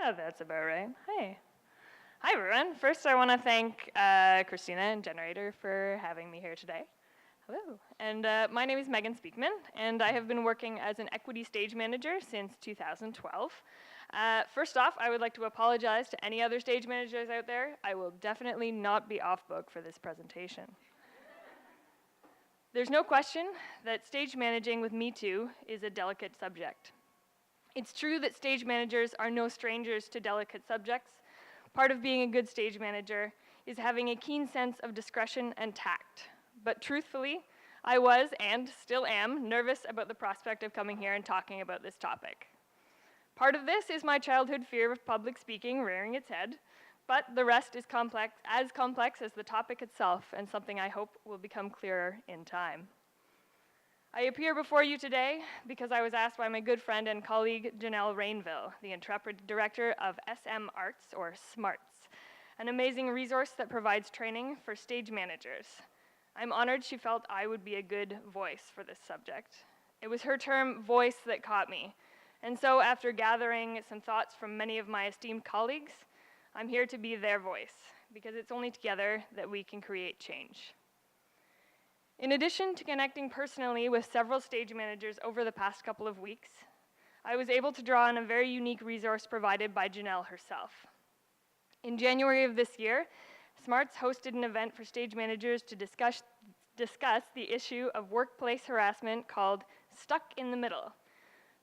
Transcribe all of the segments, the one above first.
Yeah, that's about right. Hi. Hi, everyone. First, I want to thank Christina and Generator for having me here today. Hello. And my name is Megan Speakman, and I have been working as an equity stage manager since 2012. First off, I would like to apologize to any other stage managers out there. I will definitely not be off book for this presentation. There's no question that stage managing with Me Too is a delicate subject. It's true that stage managers are no strangers to delicate subjects. Part of being a good stage manager is having a keen sense of discretion and tact. But truthfully, I was, and still am, nervous about the prospect of coming here and talking about this topic. Part of this is my childhood fear of public speaking rearing its head, but the rest is complex as the topic itself, and something I hope will become clearer in time. I appear before you today because I was asked by my good friend and colleague Janelle Rainville, the intrepid director of SM Arts, or SMARTS, an amazing resource that provides training for stage managers. I'm honored she felt I would be a good voice for this subject. It was her term, voice, that caught me. And so after gathering some thoughts from many of my esteemed colleagues, I'm here to be their voice, because it's only together that we can create change. In addition to connecting personally with several stage managers over the past couple of weeks, I was able to draw on a very unique resource provided by Janelle herself. In January of this year, SMARTS hosted an event for stage managers to discuss the issue of workplace harassment called Stuck in the Middle.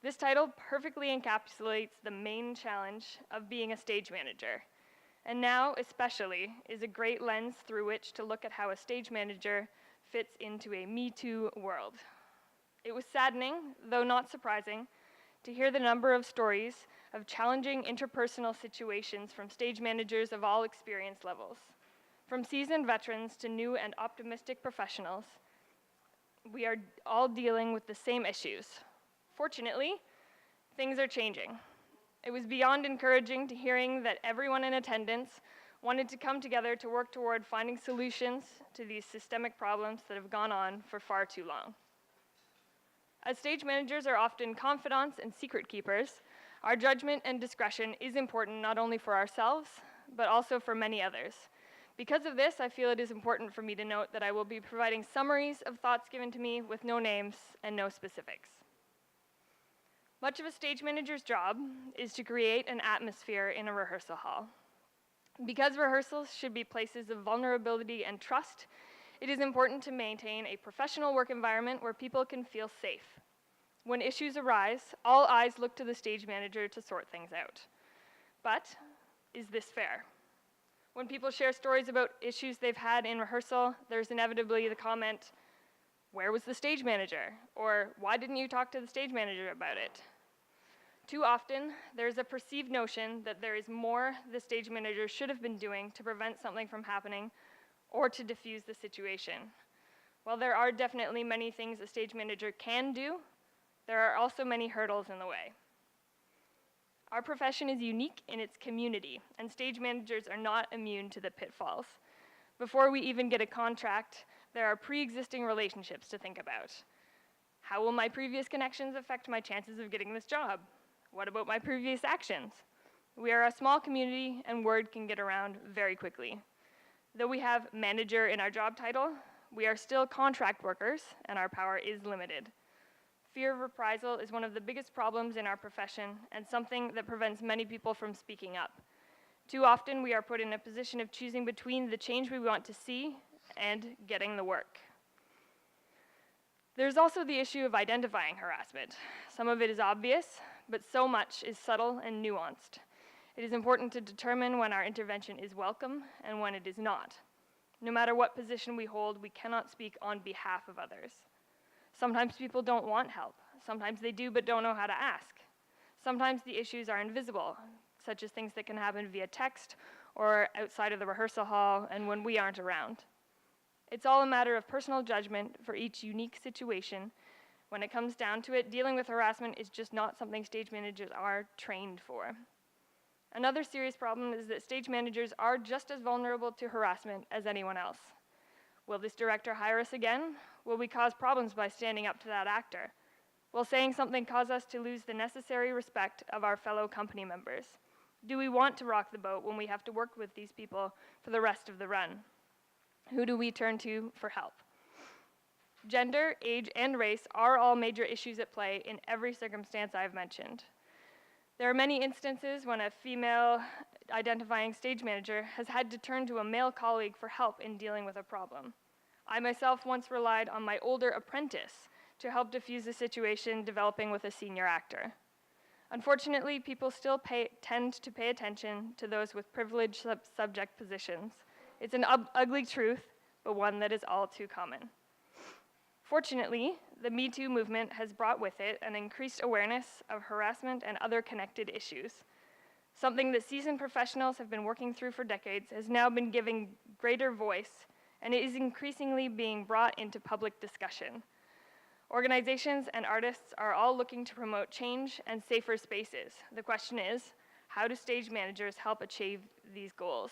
This title perfectly encapsulates the main challenge of being a stage manager, and now especially is a great lens through which to look at how a stage manager fits into a Me Too world. It was saddening, though not surprising, to hear the number of stories of challenging interpersonal situations from stage managers of all experience levels. From seasoned veterans to new and optimistic professionals, we are all dealing with the same issues. Fortunately, things are changing. It was beyond encouraging to hearing that everyone in attendance wanted to come together to work toward finding solutions to these systemic problems that have gone on for far too long. As stage managers are often confidants and secret keepers, our judgment and discretion is important not only for ourselves, but also for many others. Because of this, I feel it is important for me to note that I will be providing summaries of thoughts given to me with no names and no specifics. Much of a stage manager's job is to create an atmosphere in a rehearsal hall. Because rehearsals should be places of vulnerability and trust, it is important to maintain a professional work environment where people can feel safe. When issues arise, all eyes look to the stage manager to sort things out. But is this fair? When people share stories about issues they've had in rehearsal, there's inevitably the comment, "Where was the stage manager?" Or, "Why didn't you talk to the stage manager about it?" Too often, there's a perceived notion that there is more the stage manager should have been doing to prevent something from happening or to diffuse the situation. While there are definitely many things a stage manager can do, there are also many hurdles in the way. Our profession is unique in its community, and stage managers are not immune to the pitfalls. Before we even get a contract, there are pre-existing relationships to think about. How will my previous connections affect my chances of getting this job? What about my previous actions? We are a small community, and word can get around very quickly. Though we have manager in our job title, we are still contract workers, and our power is limited. Fear of reprisal is one of the biggest problems in our profession, and something that prevents many people from speaking up. Too often, we are put in a position of choosing between the change we want to see and getting the work. There's also the issue of identifying harassment. Some of it is obvious, but so much is subtle and nuanced. It is important to determine when our intervention is welcome and when it is not. No matter what position we hold, we cannot speak on behalf of others. Sometimes people don't want help. Sometimes they do but don't know how to ask. Sometimes the issues are invisible, such as things that can happen via text or outside of the rehearsal hall and when we aren't around. It's all a matter of personal judgment for each unique situation. When it comes down to it, dealing with harassment is just not something stage managers are trained for. Another serious problem is that stage managers are just as vulnerable to harassment as anyone else. Will this director hire us again? Will we cause problems by standing up to that actor? Will saying something cause us to lose the necessary respect of our fellow company members? Do we want to rock the boat when we have to work with these people for the rest of the run? Who do we turn to for help? Gender, age, and race are all major issues at play in every circumstance I've mentioned. There are many instances when a female identifying stage manager has had to turn to a male colleague for help in dealing with a problem. I myself once relied on my older apprentice to help diffuse a situation developing with a senior actor. Unfortunately, people still tend to pay attention to those with privileged subject positions. It's an ugly truth, but one that is all too common. Fortunately, the Me Too movement has brought with it an increased awareness of harassment and other connected issues. Something that seasoned professionals have been working through for decades has now been given greater voice, and it is increasingly being brought into public discussion. Organizations and artists are all looking to promote change and safer spaces. The question is, how do stage managers help achieve these goals?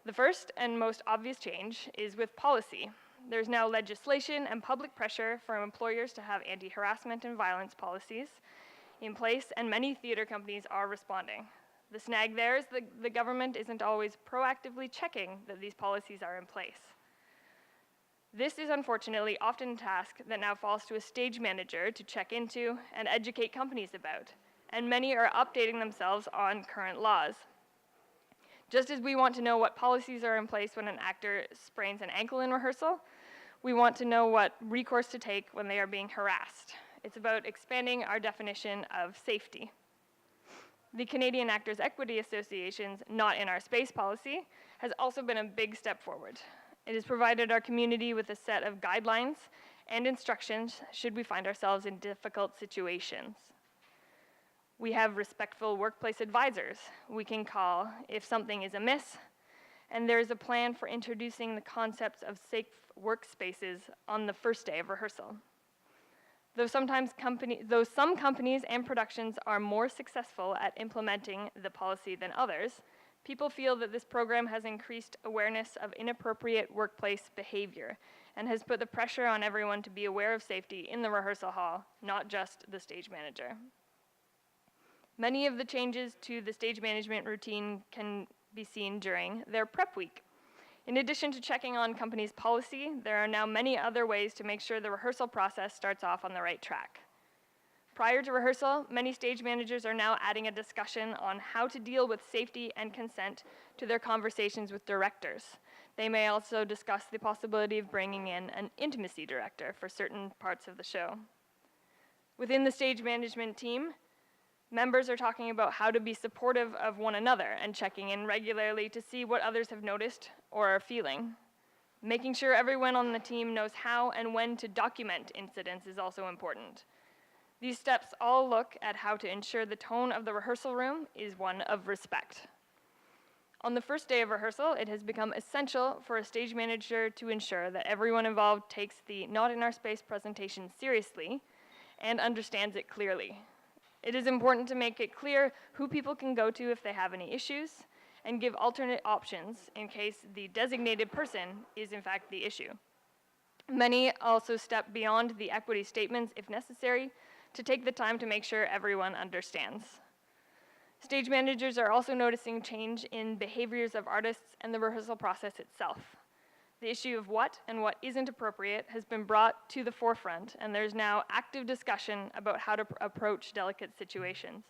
The first and most obvious change is with policy. There's now legislation and public pressure for employers to have anti-harassment and violence policies in place, and many theater companies are responding. The snag there is the government isn't always proactively checking that these policies are in place. This is unfortunately often a task that now falls to a stage manager to check into and educate companies about, and many are updating themselves on current laws. Just as we want to know what policies are in place when an actor sprains an ankle in rehearsal, we want to know what recourse to take when they are being harassed. It's about expanding our definition of safety. The Canadian Actors Equity Association's Not in Our Space policy has also been a big step forward. It has provided our community with a set of guidelines and instructions should we find ourselves in difficult situations. We have respectful workplace advisors we can call if something is amiss, and there is a plan for introducing the concepts of safe workspaces on the first day of rehearsal. Though some companies and productions are more successful at implementing the policy than others, people feel that this program has increased awareness of inappropriate workplace behavior and has put the pressure on everyone to be aware of safety in the rehearsal hall, not just the stage manager. Many of the changes to the stage management routine can be seen during their prep week. In addition to checking on companies' policy, there are now many other ways to make sure the rehearsal process starts off on the right track. Prior to rehearsal, many stage managers are now adding a discussion on how to deal with safety and consent to their conversations with directors. They may also discuss the possibility of bringing in an intimacy director for certain parts of the show. Within the stage management team, members are talking about how to be supportive of one another and checking in regularly to see what others have noticed or are feeling. Making sure everyone on the team knows how and when to document incidents is also important. These steps all look at how to ensure the tone of the rehearsal room is one of respect. On the first day of rehearsal, it has become essential for a stage manager to ensure that everyone involved takes the Not in Our Space presentation seriously and understands it clearly. It is important to make it clear who people can go to if they have any issues and give alternate options in case the designated person is in fact the issue. Many also step beyond the equity statements if necessary to take the time to make sure everyone understands. Stage managers are also noticing change in behaviors of artists and the rehearsal process itself. The issue of what and what isn't appropriate has been brought to the forefront, and there's now active discussion about how to approach delicate situations.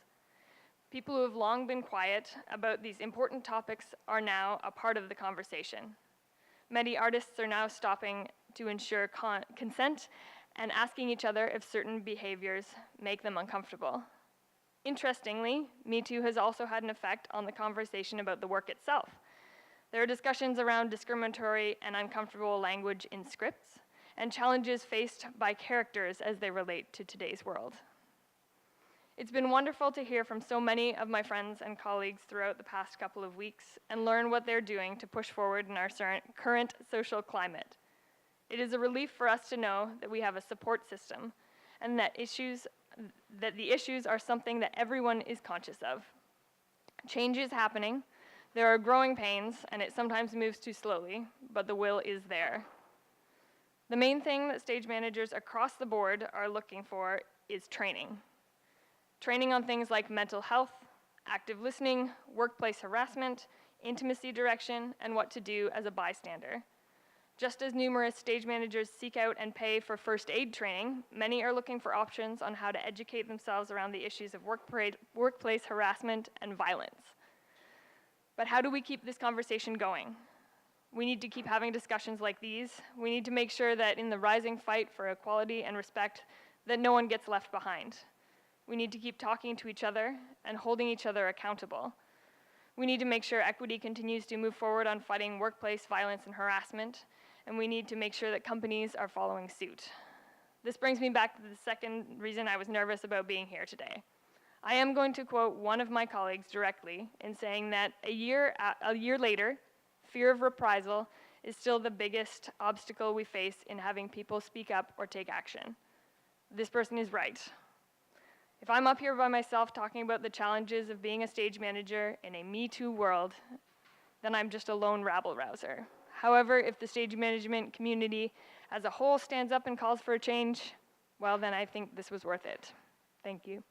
People who have long been quiet about these important topics are now a part of the conversation. Many artists are now stopping to ensure consent and asking each other if certain behaviors make them uncomfortable. Interestingly, Me Too has also had an effect on the conversation about the work itself. There are discussions around discriminatory and uncomfortable language in scripts and challenges faced by characters as they relate to today's world. It's been wonderful to hear from so many of my friends and colleagues throughout the past couple of weeks and learn what they're doing to push forward in our current social climate. It is a relief for us to know that we have a support system and that the issues are something that everyone is conscious of. Change is happening. There are growing pains, and it sometimes moves too slowly, but the will is there. The main thing that stage managers across the board are looking for is training. Training on things like mental health, active listening, workplace harassment, intimacy direction, and what to do as a bystander. Just as numerous stage managers seek out and pay for first aid training, many are looking for options on how to educate themselves around the issues of workplace harassment and violence. But how do we keep this conversation going? We need to keep having discussions like these. We need to make sure that in the rising fight for equality and respect, that no one gets left behind. We need to keep talking to each other and holding each other accountable. We need to make sure equity continues to move forward on fighting workplace violence and harassment, and we need to make sure that companies are following suit. This brings me back to the second reason I was nervous about being here today. I am going to quote one of my colleagues directly in saying that a year later, fear of reprisal is still the biggest obstacle we face in having people speak up or take action. This person is right. If I'm up here by myself talking about the challenges of being a stage manager in a Me Too world, then I'm just a lone rabble-rouser. However, if the stage management community as a whole stands up and calls for a change, well, then I think this was worth it. Thank you.